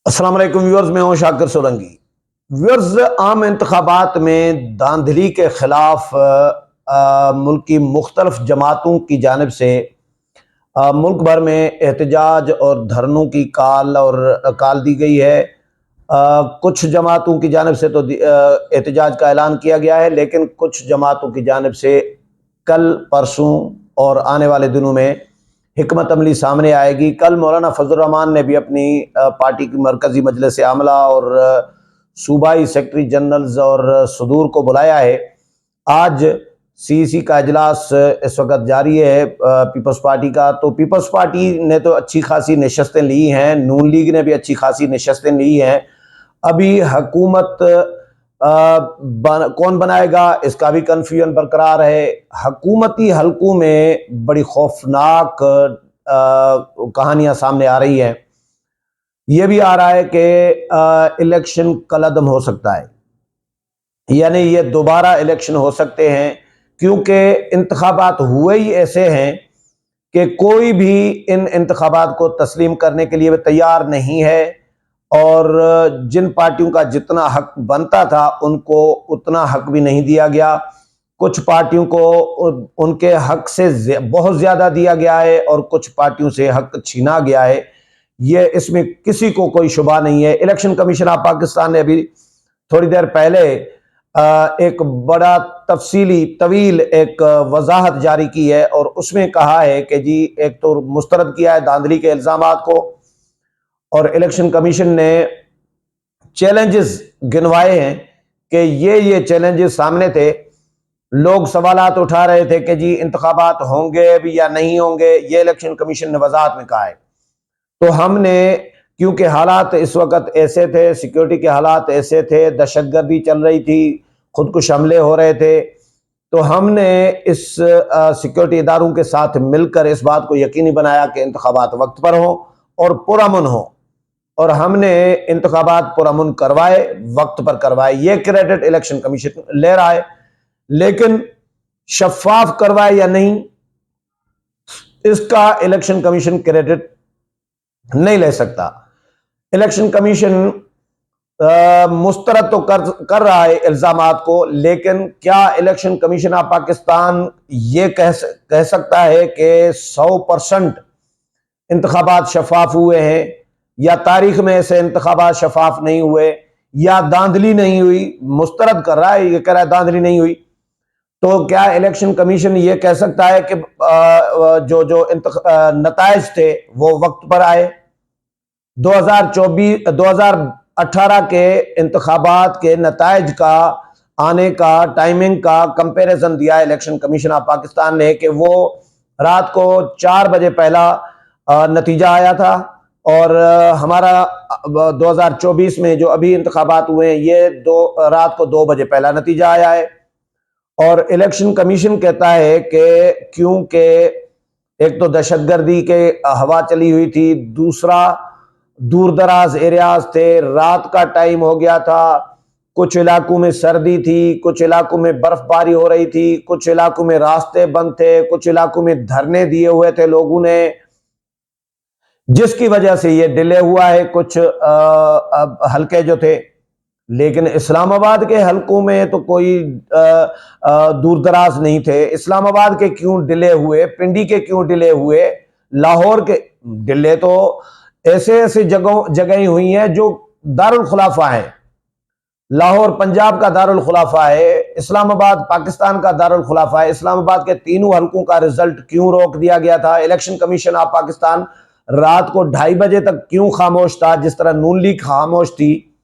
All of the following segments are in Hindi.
अस्सलाम वालेकुम व्यूअर्स, मैं हूं शाकिर सोलंकी। व्यूअर्स, आम इंतखाबात में धांधली के खिलाफ मुल्क की मुख्तलिफ जमातों की जानिब से मुल्क भर में एहतजाज और धरनों की काल दी गई है। कुछ जमातों की जानिब से तो एहतजाज का ऐलान किया गया है, लेकिन कुछ जमातों की जानिब से कल, परसों और आने वाले दिनों में हिकमत अमली सामने आएगी। कल मौलाना फजल रहमान ने भी अपनी पार्टी की मरकजी मजलिस आमला और सूबाई सेक्रेटरी जनरल्स और सदूर को बुलाया है। आज सीईसी का इजलास इस वक्त जारी है पीपल्स पार्टी का। तो पीपल्स पार्टी ने तो अच्छी खासी नशस्तें ली हैं, नून लीग ने भी अच्छी खासी नशस्तें ली हैं। अभी हुकूमत कौन बनाएगा इसका भी कन्फ्यूजन बरकरार है। हुकूमती हलकों में बड़ी खौफनाक कहानियां सामने आ रही हैं। यह भी आ रहा है कि इलेक्शन कलअदम हो सकता है, यानी ये दोबारा इलेक्शन हो सकते हैं, क्योंकि इंतखाबात हुए ही ऐसे हैं कि कोई भी इन इंतखाबात को तस्लीम करने के लिए तैयार नहीं है। और जिन पार्टियों का जितना हक बनता था उनको उतना हक भी नहीं दिया गया। कुछ पार्टियों को उनके हक से बहुत ज़्यादा दिया गया है और कुछ पार्टियों से हक छीना गया है। ये इसमें किसी को कोई शुबा नहीं है। इलेक्शन कमीशन ऑफ पाकिस्तान ने अभी थोड़ी देर पहले एक बड़ा तफसीली तवील एक वजाहत जारी की है और उसमें कहा है कि जी, एक तो मुस्तरद किया है धांधली के इल्जामात को, और इलेक्शन कमीशन ने चैलेंजेस गिनवाए हैं कि ये चैलेंजेस सामने थे। लोग सवालात उठा रहे थे कि जी इंतखाबात होंगे भी या नहीं होंगे, ये इलेक्शन कमीशन ने वजाहत में कहा है। तो हमने, क्योंकि हालात इस वक्त ऐसे थे, सिक्योरिटी के हालात ऐसे थे, दहशतगर्दी चल रही थी, खुदकुश हमले हो रहे थे, तो हमने इस सिक्योरिटी इदारों के साथ मिलकर इस बात को यकीनी बनाया कि इंतखाबात वक्त पर हो और पुरअमन हो। और हमने इंतखाबात पुरअमन करवाए, वक्त पर करवाए। ये क्रेडिट इलेक्शन कमीशन ले रहा है, लेकिन शफाफ करवाए या नहीं, इसका इलेक्शन कमीशन क्रेडिट नहीं ले सकता। इलेक्शन कमीशन मुस्तरद तो कर रहा है इल्जामात को, लेकिन क्या इलेक्शन कमीशन ऑफ पाकिस्तान ये कह सकता है कि 100% इंतखाबात शफाफ हुए हैं, या तारीख में ऐसे इंतखाबात शफाफ नहीं हुए, या धांधली नहीं हुई? मुस्तरद कर रहा है, ये कह रहा है धांधली नहीं हुई। तो क्या इलेक्शन कमीशन ये कह सकता है कि जो नताइज थे वो वक्त पर आए? 2018 के इंतखाबात के नताइज का आने का टाइमिंग का कंपैरिजन दिया इलेक्शन कमीशन ऑफ पाकिस्तान ने कि वो रात को 4 बजे पहला नतीजा आया था, और हमारा 2024 में जो अभी इंतखाबात हुए हैं ये रात को 2 बजे पहला नतीजा आया है। और इलेक्शन कमीशन कहता है कि क्योंकि एक तो दहशतगर्दी के हवा चली हुई थी, दूसरा दूर दराज एरियाज थे, रात का टाइम हो गया था, कुछ इलाकों में सर्दी थी, कुछ इलाकों में बर्फबारी हो रही थी, कुछ इलाकों में रास्ते बंद थे, कुछ इलाकों में धरने दिए हुए थे लोगों ने, जिसकी वजह से ये डिले हुआ है कुछ हलके जो थे। लेकिन इस्लामाबाद के हलकों में तो कोई दूर दराज नहीं थे। इस्लामाबाद के क्यों डिले हुए, पिंडी के क्यों डिले हुए, लाहौर के डिले तो ऐसे ऐसे जगह हुई हैं जो दारुल खुलाफा है। लाहौर पंजाब का दारुल खुलाफा है, इस्लामाबाद पाकिस्तान का दारुल खुलाफा है। इस्लामाबाद के तीनों हलकों का रिजल्ट क्यों रोक दिया गया था? इलेक्शन कमीशन ऑफ पाकिस्तान रात को 2:30 बजे तक क्यों खामोश था, जिस तरह नून लीग खामोश थी?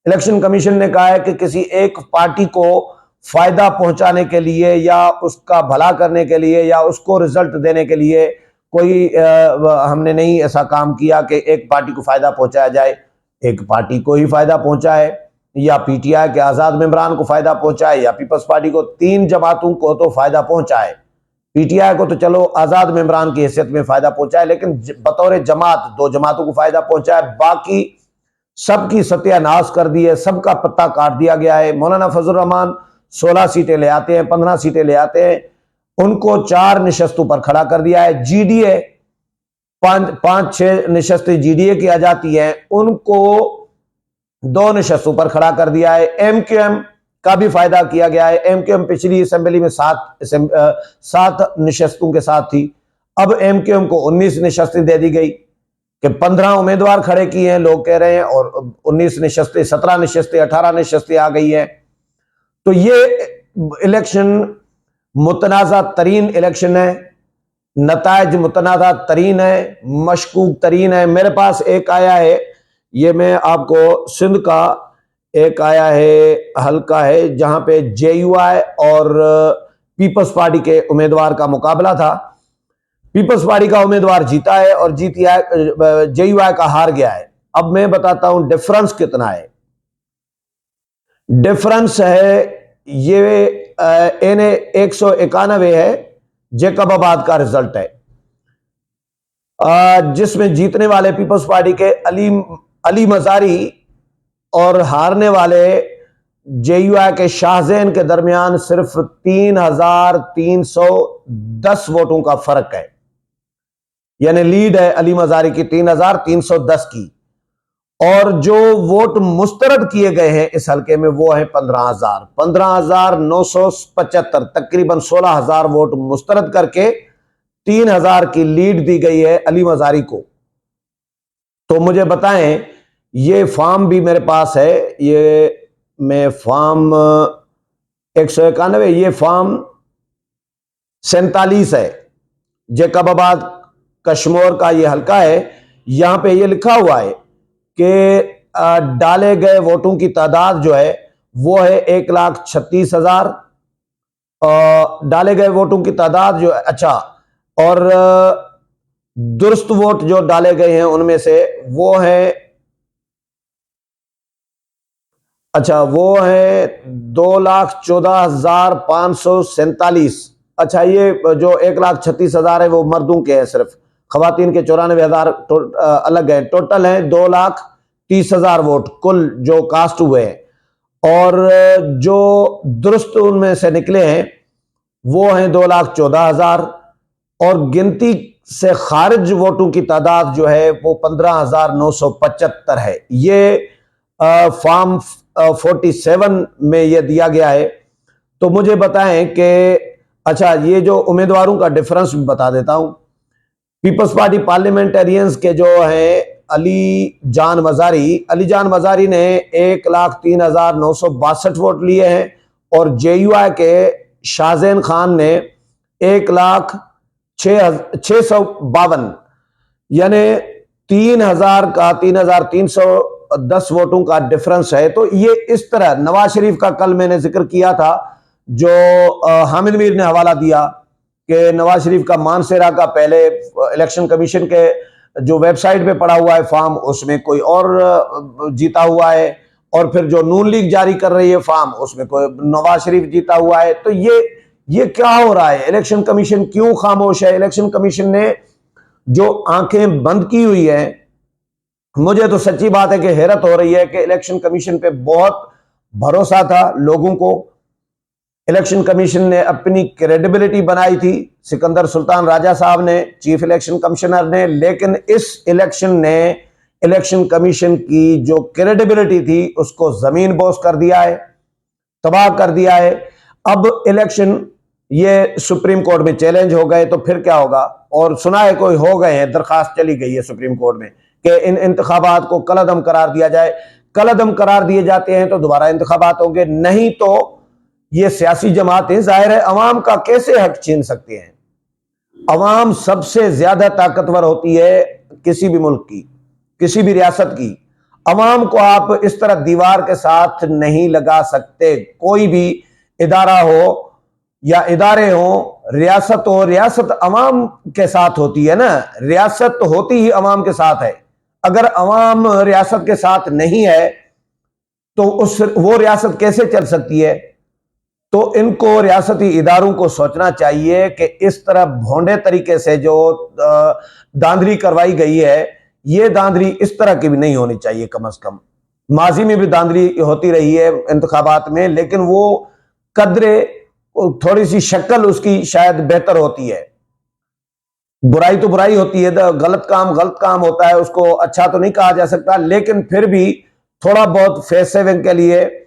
इलेक्शन कमीशन ने कहा है कि किसी एक पार्टी को फायदा पहुंचाने के लिए या उसका भला करने के लिए या उसको रिजल्ट देने के लिए कोई हमने नहीं ऐसा काम किया कि एक पार्टी को फायदा पहुंचाया जाए। एक पार्टी को ही फायदा पहुंचाए, या पीटीआई के आजाद मेंबरान को फायदा पहुंचाए, या पीपल्स पार्टी को, 3 जमातों को तो फायदा पहुंचाए। पीटीआई को तो चलो आजाद मेंबरान की हैसियत में फायदा पहुंचाए, लेकिन बतौर जमात 2 जमातों को फायदा पहुंचाए, बाकी सबकी सत्यानाश कर दी है, सबका पत्ता काट दिया गया है। मौलाना फजल रहमान 16 सीटें ले आते हैं, 15 सीटें ले आते हैं, उनको 4 नशस्तों पर खड़ा कर दिया है। जीडीए 5-6 नशस्तें जीडीए की आ जाती हैं, उनको 2 नशस्तों पर खड़ा कर दिया है। एमक्यूएम का भी फायदा किया गया है। एमक्यूएम पिछली असेंबली में 7 नशस्तों के साथ थी, अब एमक्यूएम को 19 नशस्तें दे दी गई कि 15 उम्मीदवार खड़े किए हैं लोग कह रहे हैं, और 19 नशस्तें, 17 नशस्तें, 18 नशस्तें आ गई है। तो ये इलेक्शन मुतनाज़ा तरीन इलेक्शन है, नताइज मुतनाज़ा तरीन है, मशकूक तरीन है। मेरे पास एक आया है, ये मैं आपको सिंध का एक आया है, हल्का है, जहां पे जेयूआई और पीपल्स पार्टी के उम्मीदवार का मुकाबला था। पीपल्स पार्टी का उम्मीदवार जीता है और जेयूआई का हार गया है। अब मैं बताता हूं डिफरेंस कितना है। डिफरेंस है ये एने 191 है, जैकबाबाद का रिजल्ट है, जिसमें जीतने वाले पीपल्स पार्टी के अली मजारी और हारने वाले जेयूआई के शाहजैन के दरमियान सिर्फ 3310 वोटों का फर्क है, यानी लीड है अली मजारी की 3310 की। और जो वोट मुस्तरद किए गए हैं इस हलके में वो है 15,975, तकरीबन 16,000 वोट मुस्तरद करके 3,000 की लीड दी गई है अली मजारी को। तो मुझे बताएं, ये फॉर्म भी मेरे पास है, ये मैं फॉर्म 191, ये फॉर्म 47 है, जैकबाबाद कश्मीर का ये हलका है। यहां पे ये लिखा हुआ है कि डाले गए वोटों की तादाद जो है वो है 1,36,000। डाले गए वोटों की तादाद जो है, अच्छा, और दुरुस्त वोट जो डाले गए हैं उनमें से वो है, अच्छा, वो है 2,14,547। अच्छा, ये जो 1,36,000 है वो मर्दों के हैं, सिर्फ खवातीन के 94,000 अलग है। टोटल है 2,30,000 वोट कुल जो कास्ट हुए हैं, और जो दुरुस्त उनमें से निकले हैं वो हैं 2,14,000, और गिनती से खारिज वोटों की तादाद जो है वो 15,975 है। ये फॉर्म 47 में ये दिया गया है। तो मुझे बताएं कि, अच्छा, ये जो उम्मीदवारों का डिफरेंस भी बता देता हूं। पीपल्स पार्टी पार्लियामेंटेरियंस के जो हैं अली जान मजारी ने 1,03,962 वोट लिए हैं, और जेयूआई के शाहजैन खान ने 1,06,652, यानी 3,310 वोटों का डिफरेंस है। तो ये इस तरह, नवाज शरीफ का कल मैंने जिक्र किया था, जो हामिद मीर ने हवाला दिया कि नवाज शरीफ का मानसेरा का पहले इलेक्शन कमीशन के जो वेबसाइट पे पड़ा हुआ है फॉर्म, उसमें कोई और जीता हुआ है, और फिर जो नून लीग जारी कर रही है फॉर्म, उसमें कोई नवाज शरीफ जीता हुआ है। तो ये क्या हो रहा है? इलेक्शन कमीशन क्यों खामोश है? इलेक्शन कमीशन ने जो आंखें बंद की हुई है, मुझे तो सच्ची बात है कि हैरत हो रही है कि इलेक्शन कमीशन पे बहुत भरोसा था लोगों को। इलेक्शन कमीशन ने अपनी क्रेडिबिलिटी बनाई थी, सिकंदर सुल्तान राजा साहब ने, चीफ इलेक्शन कमिश्नर ने, लेकिन इस इलेक्शन ने इलेक्शन कमीशन की जो क्रेडिबिलिटी थी उसको जमीन बोस कर दिया है, तबाह कर दिया है। अब इलेक्शन ये सुप्रीम कोर्ट में चैलेंज हो गए, तो फिर क्या होगा? और सुना है कोई हो गए हैं, दरखास्त चली गई है सुप्रीम कोर्ट में कि इन इंतखाबात को कलअदम करार दिया जाए। कलअदम करार दिए जाते हैं तो दोबारा इंतखाबात होंगे, नहीं तो ये सियासी जमातें जाहिर है अवाम का कैसे हक छीन सकती हैं। अवाम सबसे ज्यादा ताकतवर होती है किसी भी मुल्क की, किसी भी रियासत की। अवाम को आप इस तरह दीवार के साथ नहीं लगा सकते। कोई भी इदारा हो या इदारे हो, रियासत हो, रियासत अवाम के साथ होती है ना, रियासत होती ही अवाम के साथ है। अगर अवाम रियासत के साथ नहीं है तो वो रियासत कैसे चल सकती है? तो इनको रियासती इदारों को सोचना चाहिए कि इस तरह भोंडे तरीके से जो धांधली करवाई गई है, ये धांधली इस तरह की भी नहीं होनी चाहिए। कम से कम माजी में भी धांधली होती रही है इंतखाबात में, लेकिन वो कदरे थोड़ी सी शक्ल उसकी शायद बेहतर होती है। बुराई तो बुराई होती है, गलत काम होता है, उसको अच्छा तो नहीं कहा जा सकता, लेकिन फिर भी थोड़ा बहुत फेस सेविंग के लिए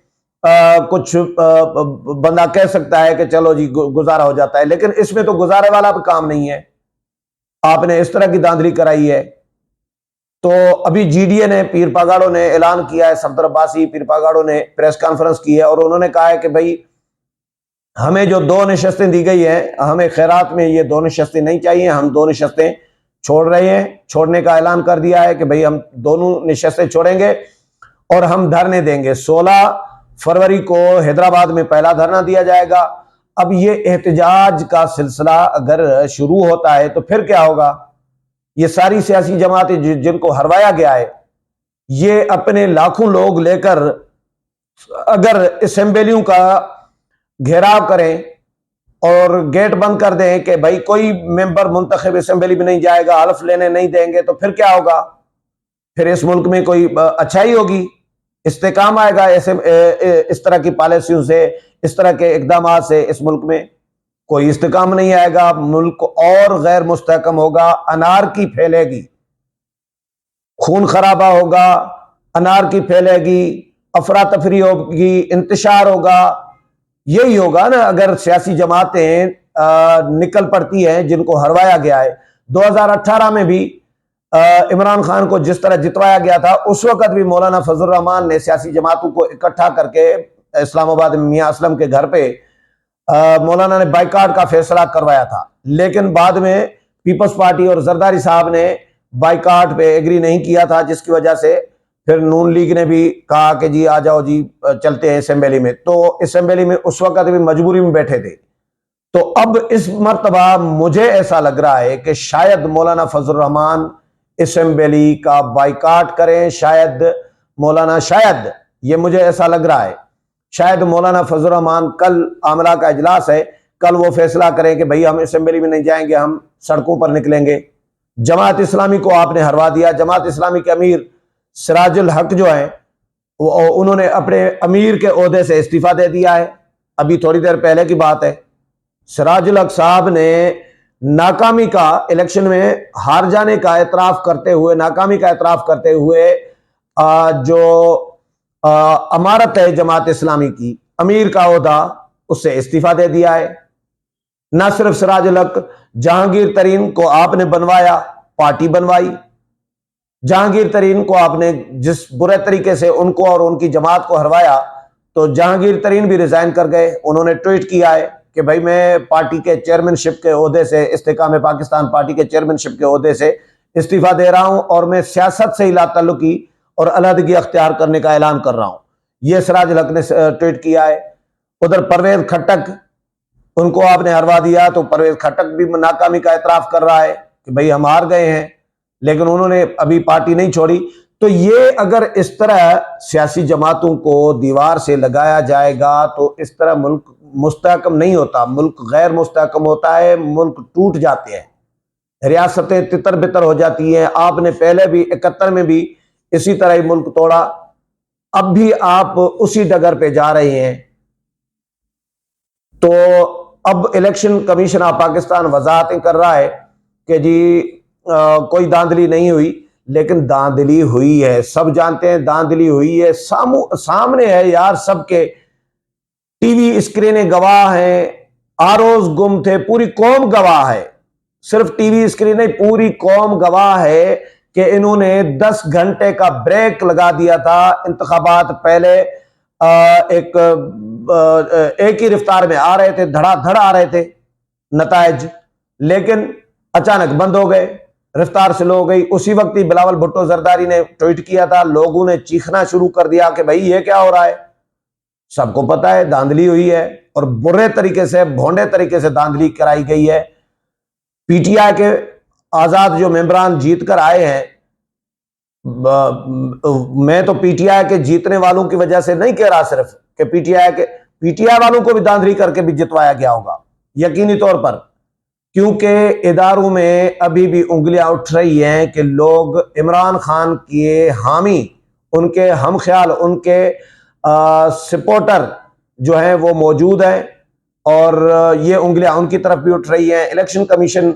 कुछ बंदा कह सकता है कि चलो जी गुजारा हो जाता है। लेकिन इसमें तो गुजारे वाला भी काम नहीं है, आपने इस तरह की धांधली कराई है। तो अभी जीडीए ने, पीर पागाड़ों ने ऐलान किया है, सफदर अब्बासी पीर पागाड़ों ने प्रेस कॉन्फ्रेंस की है और उन्होंने कहा है कि भाई हमें जो 2 नशस्तें दी गई हैं, हमें खैरात में ये 2 नशस्तें नहीं चाहिए, हम 2 नशस्तें छोड़ रहे हैं। छोड़ने का ऐलान कर दिया है कि भाई हम दोनों नशस्तें छोड़ेंगे और हम धरने देंगे। 16 फरवरी को हैदराबाद में पहला धरना दिया जाएगा। अब ये एहतजाज का सिलसिला अगर शुरू होता है तो फिर क्या होगा? ये सारी सियासी जमातें जिनको हरवाया गया है, ये अपने लाखों लोग लेकर अगर असेंबलियों का घेराव करें और गेट बंद कर दें कि भाई कोई मेंबर मुंतखब असेंबली में नहीं जाएगा, हल्फ लेने नहीं देंगे, तो फिर क्या होगा? फिर इस मुल्क में कोई अच्छाई होगी, इस्तेकाम आएगा ऐसे इस तरह की पॉलिसियों से, इस तरह के इकदाम से? इस मुल्क में कोई इस्तेकाम नहीं आएगा, मुल्क और गैर मुस्तहकम होगा, अनारकी फैलेगी, खून खराबा होगा, अनारकी फैलेगी, अफरा तफरी होगी, इंतशार होगा। यही होगा ना अगर सियासी जमातें निकल पड़ती हैं जिनको हरवाया गया है। 2018 में भी इमरान खान को जिस तरह जितवाया गया था, उस वक्त भी मौलाना फजल रहमान ने सियासी जमातों को इकट्ठा करके इस्लामाबाद में मियां असलम के घर पे मौलाना ने बाइकाट का फैसला करवाया था। लेकिन बाद में पीपल्स पार्टी और जरदारी साहब ने बाइकाट पे एग्री नहीं किया था, जिसकी वजह से फिर नून लीग ने भी कहा कि जी आ जाओ जी, चलते हैं असेंबली में। तो असेंबली में उस वक्त भी मजबूरी में बैठे थे। तो अब इस मर्तबा मुझे ऐसा लग रहा है कि शायद मौलाना फजल रहमान असेंबली का बाइकाट करें, शायद ये मुझे ऐसा लग रहा है, शायद मौलाना फजल रहमान, कल आमला का इजलास है, कल वो फैसला करें कि भाई हम असेंबली में नहीं जाएंगे, हम सड़कों पर निकलेंगे। जमात इस्लामी को आपने हरवा दिया। जमात इस्लामी के अमीर सिराजुल हक जो है, उन्होंने अपने अमीर के ओहदे से इस्तीफा दे दिया है। अभी थोड़ी देर पहले की बात है। सिराजुल हक साहब ने नाकामी का, इलेक्शन में हार जाने का एतराफ करते हुए, नाकामी का एतराफ करते हुए जो अमारत है जमात इस्लामी की, अमीर का ओहदा, उससे इस्तीफा दे दिया है। न सिर्फ सिराजुल हक, जहांगीर तरीन को आपने बनवाया, पार्टी बनवाई। जहांगीर तरीन को आपने जिस बुरे तरीके से उनको और उनकी जमात को हरवाया, तो जहांगीर तरीन भी रिजाइन कर गए। उन्होंने ट्वीट किया है कि भाई मैं पार्टी के चेयरमैनशिप के ओहदे से, इस्तेकाम पाकिस्तान पार्टी के चेयरमैनशिप के ओहदे से इस्तीफा दे रहा हूं और मैं सियासत से ला ताल्लुकी और अलहदगी अख्तियार करने का ऐलान कर रहा हूं। यह सिराजुल हक ने ट्वीट किया है। उधर परवेज खट्टक, उनको आपने हरवा दिया, तो परवेज खट्टक भी नाकामी का एतराफ कर रहा है कि भाई हम हार गए हैं, लेकिन उन्होंने अभी पार्टी नहीं छोड़ी। तो ये अगर इस तरह सियासी जमातों को दीवार से लगाया जाएगा तो इस तरह मुल्क मुस्तहकम नहीं होता, मुल्क गैर मुस्तहकम होता है, मुल्क टूट जाते हैं, रियासतें तितर बितर हो जाती हैं। आपने पहले भी 71 में भी इसी तरह ही मुल्क तोड़ा, अब भी आप उसी डगर पे जा रहे हैं। तो अब इलेक्शन कमीशन ऑफ पाकिस्तान वजाहतें कर रहा है कि जी कोई धांधली नहीं हुई, लेकिन धांधली हुई है, सब जानते हैं धांधली हुई है, सामने है यार, सबके टीवी स्क्रीनें गवाह हैं, आरओज गुम थे, पूरी कौम गवाह है, सिर्फ टीवी स्क्रीन नहीं, पूरी कौम गवाह है कि इन्होंने 10 घंटे का ब्रेक लगा दिया था। इंतखाबात पहले एक ही रफ्तार में आ रहे थे, धड़ाधड़ आ रहे थे नतायज, लेकिन अचानक बंद हो गए, रफ्तार स्लो हो गई। उसी वक्त ही बिलावल भुट्टो जरदारी ने ट्वीट किया था, लोगों ने चीखना शुरू कर दिया कि भाई ये क्या हो रहा है। सबको पता है धांधली हुई है और बुरे तरीके से, भोंडे तरीके से धांधली कराई गई है। पीटीआई के आजाद जो मेंबरान जीत कर आए हैं, मैं तो पीटीआई के जीतने वालों की वजह से नहीं कह रहा सिर्फ कि पीटीआई वालों को भी धांधली करके भी जितवाया गया होगा यकीनी तौर पर, क्योंकि इदारों में अभी भी उंगलियां उठ रही हैं कि लोग इमरान खान के हामी, उनके हमख्याल, उनके सपोर्टर जो हैं वो मौजूद हैं और ये उंगलियां उनकी तरफ भी उठ रही हैं, इलेक्शन कमीशन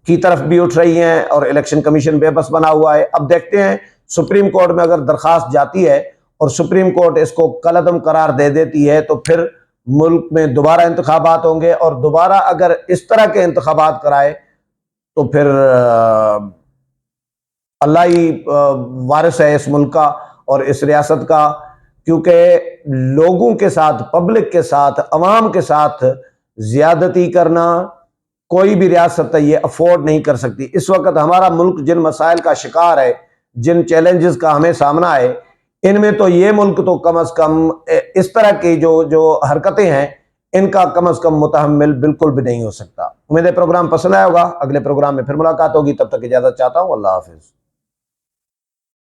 की तरफ भी उठ रही हैं और इलेक्शन कमीशन बेबस बना हुआ है। अब देखते हैं सुप्रीम कोर्ट में अगर दरखास्त जाती है और सुप्रीम कोर्ट इसको कलअदम करार दे देती है तो फिर मुल्क में दोबारा इंतखाबात होंगे और दोबारा अगर इस तरह के इंतखाबात कराए तो फिर अल्लाह ही वारिस है इस मुल्क का और इस रियासत का, क्योंकि लोगों के साथ, पब्लिक के साथ, अवाम के साथ ज्यादती करना कोई भी रियासत है ये अफोर्ड नहीं कर सकती। इस वक्त हमारा मुल्क जिन मसाइल का शिकार है, जिन चैलेंजेस का हमें सामना है, इनमें तो ये मुल्क तो कम अज कम इस तरह की जो जो हरकतें हैं इनका कम अज कम मुतहम्मिल बिल्कुल भी नहीं हो सकता। उम्मीद है प्रोग्राम पसंद आया होगा। अगले प्रोग्राम में फिर मुलाकात होगी, तब तक इजाजत चाहता हूँ। अल्लाह हाफिज।